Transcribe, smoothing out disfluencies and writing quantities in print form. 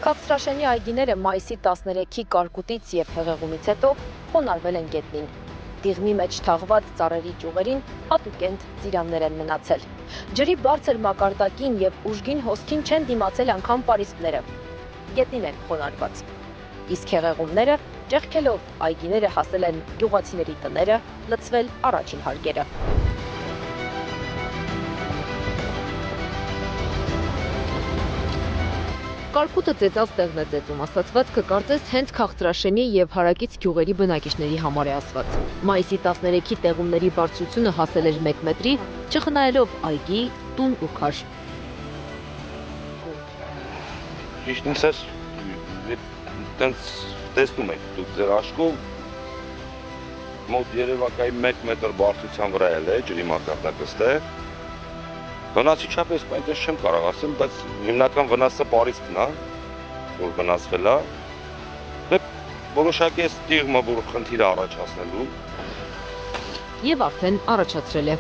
Քաղցրաշենի այգիները մայիսի 13-ի կարկուտից և հեղեղումից հետո խոնարհվել են գետնին։ Դիղմի մեջ թաղված ծառերի ճյուղերին հատուկենտ ծիրաններ են մնացել։ Ջրի բարձր մակարդակին և ուժգին հոսքին չեն դիմացել անգամ պարիսպները։ Գետնին են խոնարհված։ Իսկ հեղեղումները ճեղքելով այգիները հասել են գյուղացիների տները, լցվել առաջին հարկերը։ Կարկուտը ծեծած տեղն է ծեծում, ասացվածքը կարծես հենց Քաղցրաշենի և հարակից գյուղերի բնակիչների համար է ասված։ Մայիսի 13-ի տեղումների բարձրությունը հասել էր 1 մետրի, չխնայելով այգի, տուն ու քար։ Ճիշտն ասած, տենց տեսնում եք դուք ձեր աշխով մոտ երևակայի 1 մետր բարձրության վրա է ջրի մակարդակը ստեղ։ Վնասիչապես այնպես չեմ կարող ասել, բայց հիմնական վնասը պարիսպն է, որ վնասվել է։ Դե որոշակի է դիղմը, որ խնդիր է առաջացնելու։ Եվ արդեն առաջացրել է։